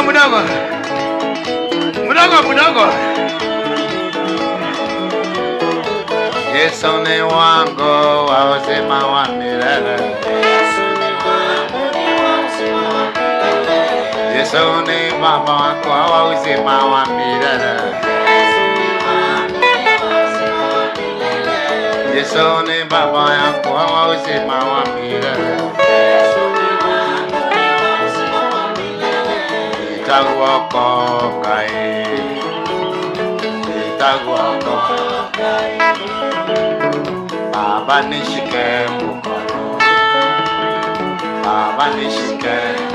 Mudogo. Yesu ni wangu wa uzima wa milele. Yesu ni baba wangu wa uzima wa milele. Yesu ni baba yangu wa uzima wa milele. Nitakuokoka, Baba nishike mkono, Baba nishike.